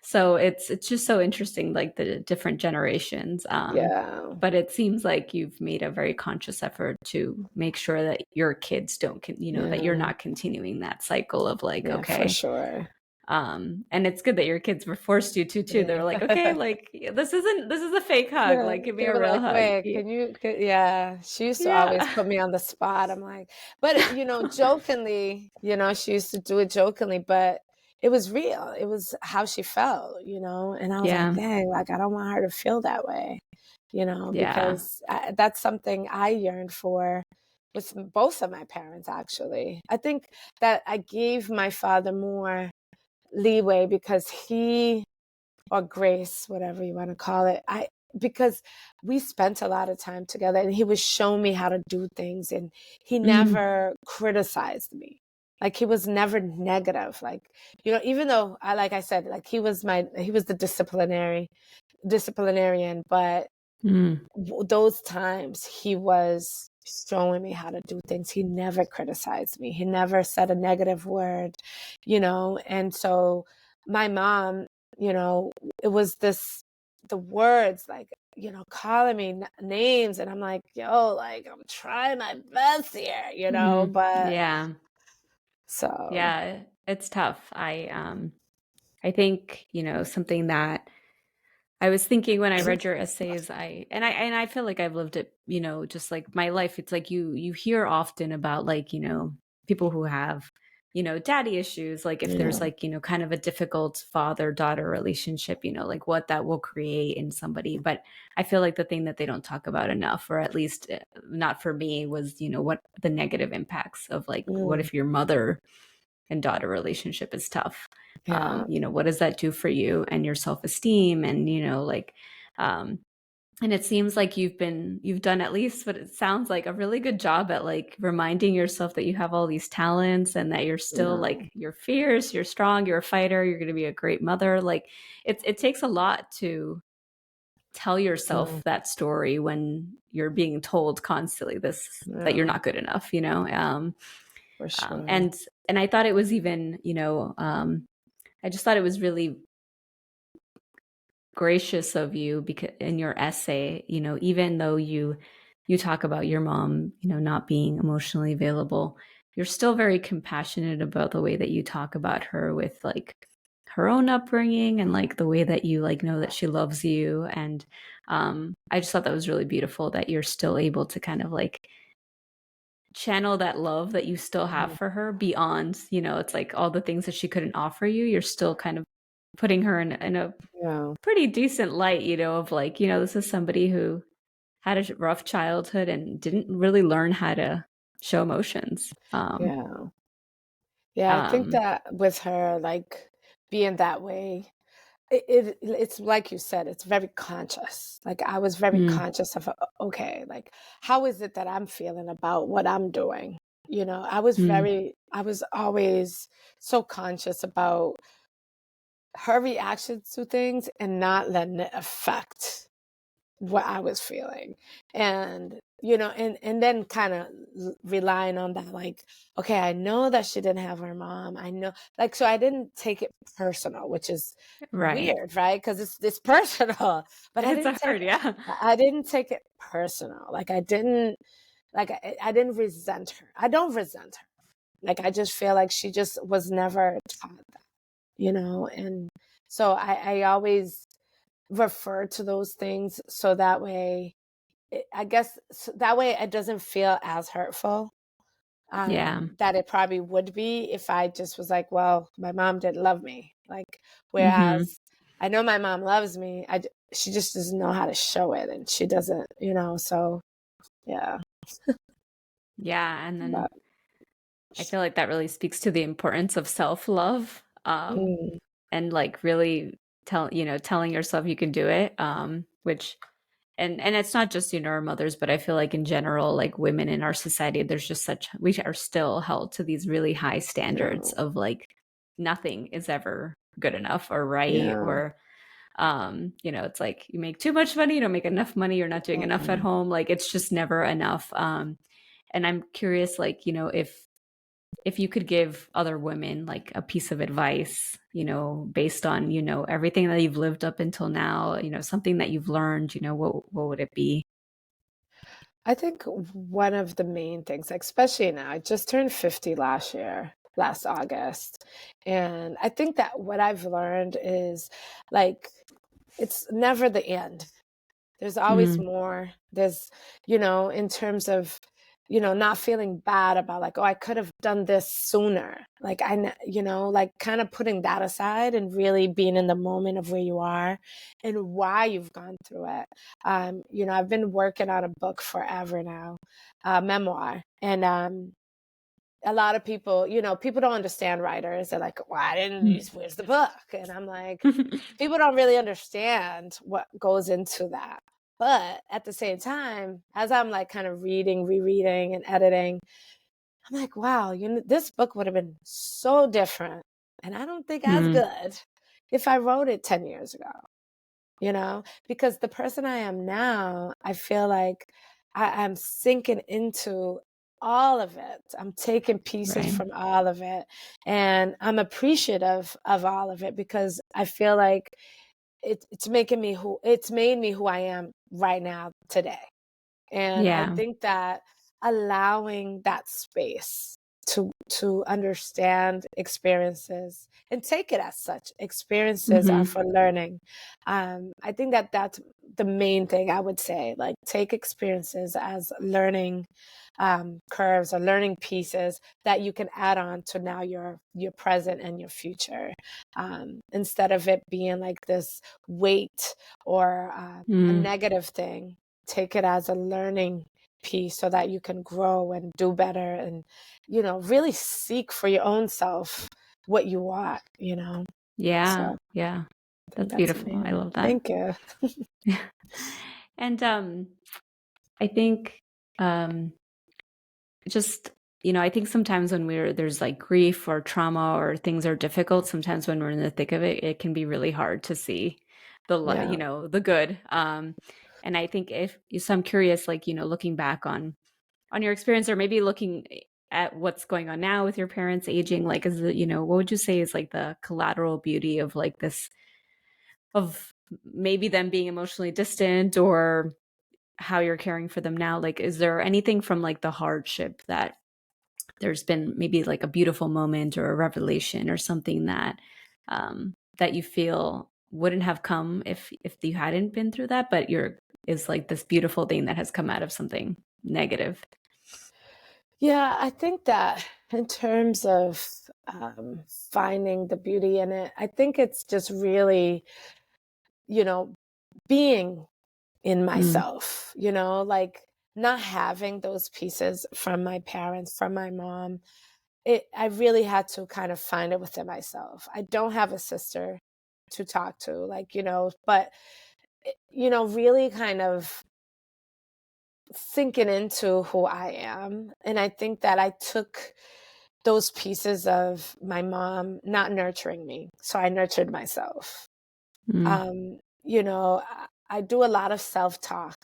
so it's just so interesting, like the different generations. Yeah. But it seems like you've made a very conscious effort to make sure that your kids don't, that you're Yeah. not continuing that cycle of like, Yeah, for okay. sure. And it's good that your kids were forced to too. They're like, okay, Yeah. like this is a fake hug. Yeah, Like, give me they a were real like, hug. "Wait, yeah, she used to always Yeah. put me on the spot, I'm like but, jokingly, she used to do it jokingly, but it was real, it was how she felt, and I was like, Yeah. "Dang, like, I don't want her to feel that way," Yeah. because that's something I yearned for with both of my parents, actually. I think that I gave my father more leeway because he or grace, whatever you want to call it. Because we spent a lot of time together and he was showing me how to do things and he Mhm. never criticized me. Like he was never negative. Like, even though like I said, like he was the disciplinarian, but Mm. those times he was showing me how to do things. He never criticized me. He never said a negative word, and so my mom, you know, it was the words like, calling me names. And I'm like, yo, like, I'm trying my best here, Mhm. but Yeah. so, Yeah, it's tough. I think, something that I was thinking when I read your essays, I feel like I've lived it, just like my life. It's like you hear often about like, people who have, daddy issues, like if yeah, there's like, kind of a difficult father-daughter relationship, like what that will create in somebody. But I feel like the thing that they don't talk about enough, or at least not for me, was, what the negative impacts of like what mm, if your mother and daughter relationship is tough. yeah, What does that do for you and your self-esteem? And, like, um, and it seems like you've done at least what it sounds like a really good job at like reminding yourself that you have all these talents and that you're still yeah, like you're fierce, you're strong, you're a fighter, you're going to be a great mother. Like it takes a lot to tell yeah, yourself that story when you're being told constantly this that you're yeah, not good enough, for sure. and I thought it was even, I just thought it was really gracious of you because in your essay, even though you talk about your mom, not being emotionally available, you're still very compassionate about the way that you talk about her with like her own upbringing and like the way that you like know that she loves you. And I just thought that was really beautiful that you're still able to kind of like channel that love that you still have Mhm. for her beyond, it's like all the things that she couldn't offer you, you're still kind of putting her in a Yeah, pretty decent light, of like, this is somebody who had a rough childhood and didn't really learn how to show emotions. yeah. Yeah, I think Um, that with her, like, being that way, it's like you said, it's very conscious. Like, I was very mm, conscious of, okay, like, how is it that I'm feeling about what I'm doing? mm, I was always so conscious about her reactions to things and not letting it affect what I was feeling. And, and then kind of relying on that, like, okay, I know that she didn't have her mom. I know, like, so I didn't take it personal, which is right. weird, right? Because it's personal, but It's hard, yeah. I didn't take it personal. Like, I didn't resent her. I don't resent her. Like, I just feel like she just was never taught that, and so I always refer to those things so that way I guess that way it doesn't feel as hurtful Yeah. that it probably would be if I just was like, well, my mom didn't love me. Like, Hmm. whereas I know my mom loves me, she just doesn't know how to show it, and she doesn't, so yeah. Yeah. And then But I feel like that really speaks to the importance of self-love. mm, And like really telling yourself you can do it. Which and it's not just our mothers, but I feel like in general, like women in our society, there's just such we are still held to these really high yeah, standards of like nothing is ever good enough or right, Yeah. or it's like you make too much money, you don't make enough money, you're not doing enough at Mhm. home. Like it's just never enough. And I'm curious, like, if you could give other women like a piece of advice, based on, everything that you've lived up until now, something that you've learned, what would it be? I think one of the main things, like, especially now, I just turned 50 last year, last August. And I think that what I've learned is like, it's never the end. There's always Mm, more. There's, in terms of, not feeling bad about like, oh, I could have done this sooner. Like, like kind of putting that aside and really being in the moment of where you are and why you've gone through it. I've been working on a book forever now, memoir. And, a lot of people, people don't understand writers. They're like, why didn't you, mm. where's the book? And I'm like, people don't really understand what goes into that. But at the same time, as I'm like kind of reading, rereading, and editing, I'm like, wow, this book would have been so different. And I don't think as Mm, good if I wrote it 10 years ago, because the person I am now, I feel like I'm sinking into all of it. I'm taking pieces right. from all of it. And I'm appreciative of all of it because I feel like it's made me who I am right now today. And I Yeah. think that allowing that space to understand experiences and take it as such, experiences are Hmm. for learning. I think that that's the main thing I would say. Like, take experiences as learning curves or learning pieces that you can add on to now your present and your future, instead of it being like this weight or a Mm, negative thing. Take it as a learning piece so that you can grow and do better and, really seek for your own self what you want. yeah. So Yeah. I think That's that's beautiful. I amazing. love that. Thank you. Yeah. And I think um just I think sometimes when there's like grief or trauma or things are difficult, sometimes when we're in the thick of it, it can be really hard to see Yeah. the good. And I think so I'm curious, like, looking back on your experience, or maybe looking at what's going on now with your parents aging, like, is it, what would you say is like the collateral beauty of like this, of maybe them being emotionally distant, or how you're caring for them now? Like, is there anything from like the hardship that there's been maybe like a beautiful moment or a revelation or something that you feel wouldn't have come if you hadn't been through that, but is like this beautiful thing that has come out of something negative? Yeah, I think that in terms of finding the beauty in it, I think it's just really, you know, being in Mm, myself, like not having those pieces from my parents, from my mom. I really had to kind of find it within myself. I don't have a sister to talk to, like, but, really kind of sinking into who I am. And I think that I took those pieces of my mom not nurturing me. So I nurtured myself. mm. I do a lot of self-talk,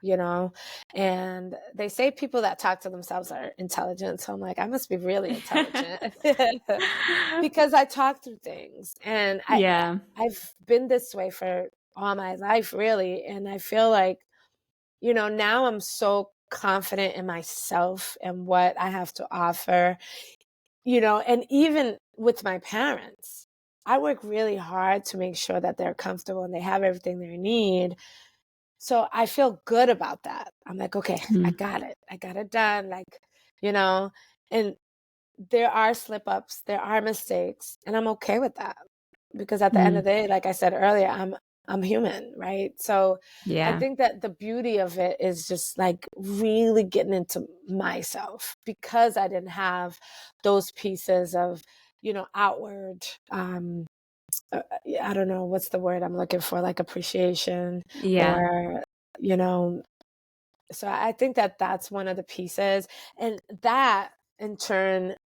you know, and they say people that talk to themselves are intelligent. So I'm like, I must be really intelligent because I talk through things, and Yeah. I've been this way for all my life, really. And I feel like, now I'm so confident in myself and what I have to offer, and even with my parents, I work really hard to make sure that they're comfortable and they have everything they need. So I feel good about that. I'm like, okay, I Mm, got it. I got it done. Like, you know, and there are slip ups, there are mistakes, and I'm okay with that because at the end mm. of the day, like I said earlier, I'm human, right? So I Yeah. think that the beauty of it is just like really getting into myself because I didn't have those pieces of, outward I don't know what's the word I'm looking for, like appreciation Yeah. or, you know, so I think that that's one of the pieces. And that in turn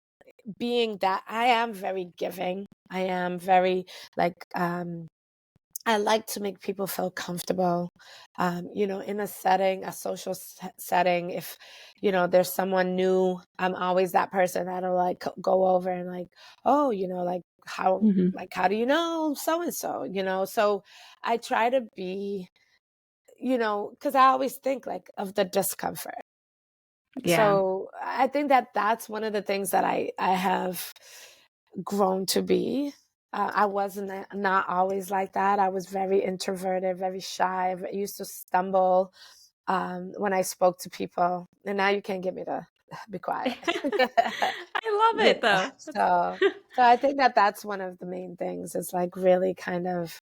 being that I am very giving. I am very like I like to make people feel comfortable, in a setting, a social setting. If, there's someone new, I'm always that person that'll like go over and like, oh, Mhm. how do you know so and so, So I try to be, because I always think like of the discomfort. Yeah. So I think that that's one of the things that I have grown to be. I wasn't not always like that. I was very introverted, very shy. I used to stumble when I spoke to people, and now you can't get me to be quiet. I love Yeah. it though. So I think that that's one of the main things. Is like really kind of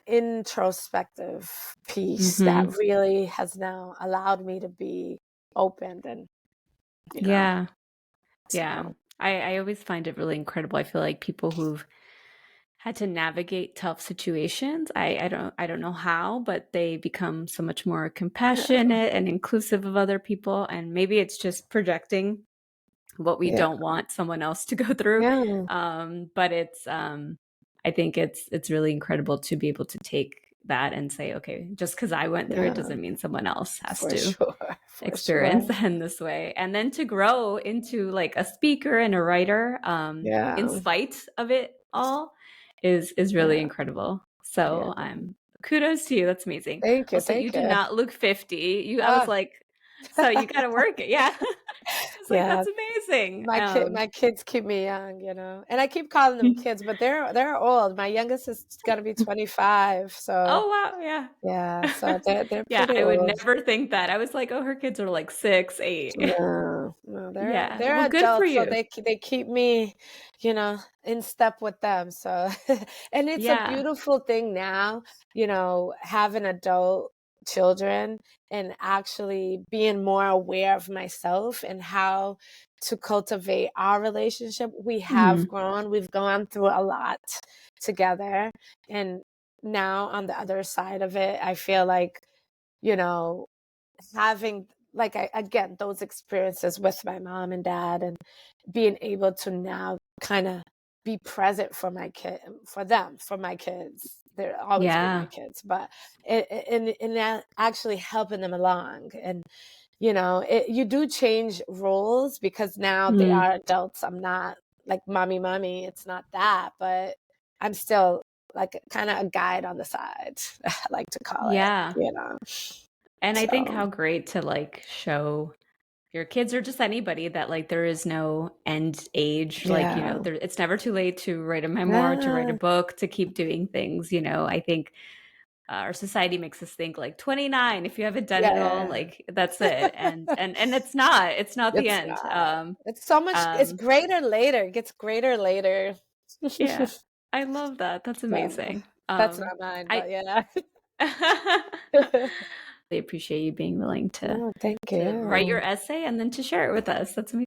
introspective piece that Mhm. really has now allowed me to be open and you know Yeah. Yeah. so I always find it really incredible. I feel like people who've had to navigate tough situations, I don't know how, but they become so much more compassionate and inclusive of other people. And maybe it's just projecting what we yeah, don't want someone else to go through. yeah, But I think it's really incredible to be able to take that and say, okay, just because I went through it yeah, doesn't mean someone else has for to sure, for experience sure. that in this way. And then to grow into like a speaker and a writer, in Yeah, spite of it all is really yeah, incredible. yeah. So I'm kudos to you. That's amazing. Thank you, Also, you thank do you. not look 50. I was Ah, like, so you gotta work it. Yeah. I was like, yeah. that's amazing. My kids keep me young, and I keep calling them kids, but they're old. My youngest is gonna be 25, so Oh wow, yeah. yeah, so they're Yeah, pretty I would old. never think that. I was like, oh, her kids are like 6, 8. No, no, they're Yeah. Well, they're good for adults, so you. they keep me, in step with them. So, and it's a Yeah. beautiful thing now, having adult children and actually being more aware of myself and how to cultivate our relationship. We have Mhm. grown, we've gone through a lot together, and now on the other side of it, I feel like, you know, having like again those experiences with my mom and dad and being able to now kind of be present for my kid for them for my kids they'll always be my Yeah. kids but and that actually helping them along and you do change roles because now they Mm. are adults. I'm not like mommy, it's not that, but I'm still like kind of a guide on the side. I like to call it, Yeah. And I think so how great to like show your kids or just anybody that like there is no end age. Like, yeah. it's never too late to write a memoir, to write a Yeah, book, to keep doing things. I think our society makes us think like 29, if you haven't done it all, yeah. like that's it. And it's not the It's end. not. It's so much it's Um, greater later. It gets greater later. yeah, I love that. That's So, amazing. that's not mine, I but yeah. They appreciate you being willing to No, thank write your you. essay and then to share it with us. That's amazing.